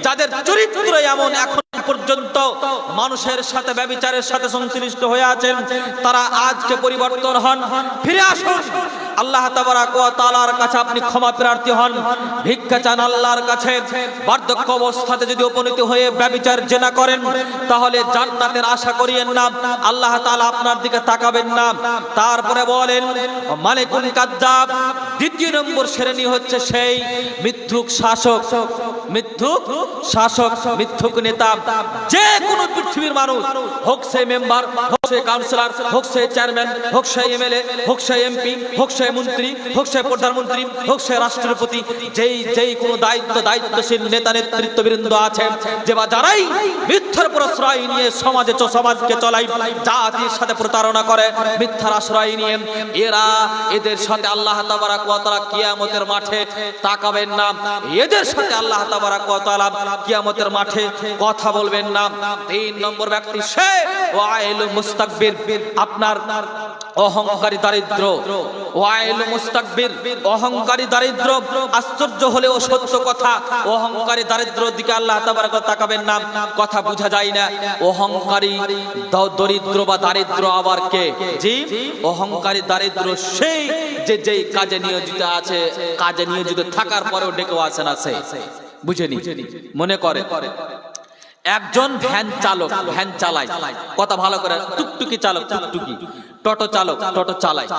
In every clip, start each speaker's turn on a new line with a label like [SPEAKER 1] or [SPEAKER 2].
[SPEAKER 1] যাদের চরিত্র এমন এখন পর্যন্ত মানুষের সাথে ব্যভিচারের সাথে সংশ্লিষ্ট হয়ে আছেন, তারা আজকে পরিবর্তন হন, ফিরে আসুন। আল্লাহ তাবারাক ওয়া তাআলার কাছে আপনি ক্ষমা প্রার্থী হন, ভিক্ষা চান আল্লাহর কাছে। বার্ধক্য অবস্থাতে যদি উপনীত হয়ে ব্যভিচার জেনা করেন, তাহলে জান্নাতের আশা করিয়েন না, আল্লাহ তাআলা আপনার দিকে তাকাবেন না। তারপরে বলেন মালিকুল কাজ্জাব, দ্বিতীয় নম্বর শ্রেণী হচ্ছে সেই মিথ্যুক শাসক, মিথ্যুক শাসক, মিথ্যুক নেতা। যে কোনো পৃথিবীর মানুষ, হোক সে মেম্বার, হোক সে কাউন্সিলর, হোক সে চেয়ারম্যান, হোক সে এমএলএ, হোক সে এমপি, হোক সে মন্ত্রী, হোক সে প্রধানমন্ত্রী, হোক সে রাষ্ট্রপতি, যেই কোনো দায়িত্বশীল নেতা নেতৃত্ববৃন্দ আছেন, যে বা যারাই মিথ্যার প্রশ্রয় নিয়ে সমাজকে চলাই, জাতির সাথে প্রতারণা করে, মিথ্যার আশ্রয় নিয়ে, এদের সাথে আল্লাহ তাবারাক ওয়া তাআলা কিয়ামতের মাঠে তাকাবেন না, এদের সাথে আল্লাহ তাবারাক ওয়া তাআলা কিয়ামতের মাঠে কথা বলবেন না। 3 নম্বর ব্যক্তি সে ওয়াইল মুস্তাকবির, আপনার অহংকারী দারিদ্র, ওয়াইল মুস্তাকবির, অহংকারী দারিদ্র। আশ্চর্য হলেও সত্য কথা, অহংকারী দারিদ্রের দিকে আল্লাহ তাবারাক ওয়া তাআলা তাকাবেন না, কথা বোঝা যায় না। অহংকারী দরিদ্র বা দারিদ্র আবার কে? জি, অহংকারী দারিদ্র সেই যেই কাজে নিয়োজিত আছে, কাজে নিয়োজিত থাকার পরেও ডেকেও আসে না সে, বুঝেনি? মনে করে একজন ভ্যান চালক, ভ্যান চালায়, কথা ভালো করে, টুকটুকি চালক, টুকটুকি, টোটো চালক, টোটো চালায়,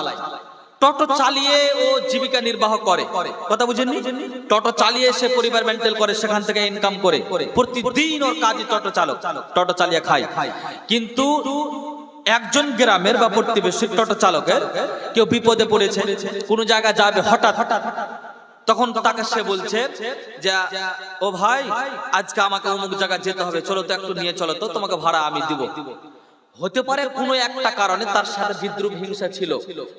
[SPEAKER 1] টোটো চালিয়ে ও জীবিকা নির্বাহ করে, কথা বুঝেননি? টোটো চালিয়ে সে পরিবার মেইনটেইন করে, সেখান থেকে ইনকাম করে, প্রতিদিন ওর কাজই টোটো চালক, টোটো চালিয়ে খায়। কিন্তু একজন গ্রামের বা প্রতিবেশী টোটো চালকের কেউ বিপদে পড়েছে, কোন জায়গায় যাবে হঠাৎ, তখন তাকে সে বলছে যে ও ভাই, আজকে আমাকে অমুক জায়গায় যেতে হবে, চলো তো একটু নিয়ে চলো তো, তোমাকে ভাড়া আমি দিব। হতে পারে কোনো একটা কারণে তার সাথে বিদ্রুপ হিংসা ছিল,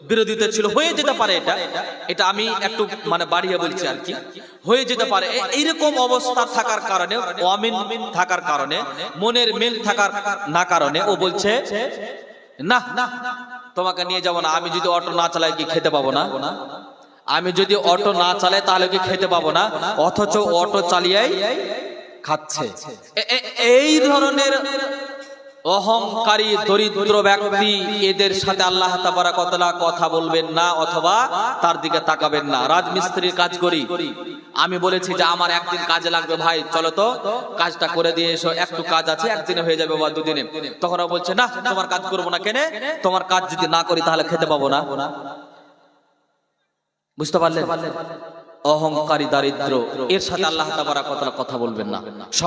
[SPEAKER 1] বিরোধিতা ছিল, হয়ে যেতে পারে, এটা আমি একটু মানে বাড়িয়ে বলছি আর কি, হয়ে যেতে পারে। এইরকম অবস্থা থাকার কারণে, অমিল থাকার কারণে, মনের মিল থাকার না কারণে ও বলছে না, তোমাকে নিয়ে যাবো না, আমি যদি অটো না চালাই কি খেতে পাবো না? আমি যদি অটো না চালাই তাহলে কি খেতে পাবো না? অথচ অটো চালিয়েই খাচ্ছে। এই ধরনের অহংকারী দরিদ্র ব্যক্তি, এদের সাথে আল্লাহ তাবারাক ওয়া তাআলা কথা বলবেন না, অথবা তার দিকে তাকাবেন না। রাজমিস্ত্রির কাজ করি, আমি বলেছি যে আমার একদিন কাজে লাগবে, ভাই চলো তো কাজটা করে দিয়ে এসো, একটু কাজ আছে, একদিনে হয়ে যাবে বা দুদিনে। তখন ও বলছে না, তোমার কাজ করবো না। কেন? তোমার কাজ যদি না করি তাহলে খেতে পাবো না। বুঝতে পারলেন? অহংকারী দারিদ্র, এর সাথে আল্লাহ তাবারাক ওয়া তাআলা কথা বলবেন না।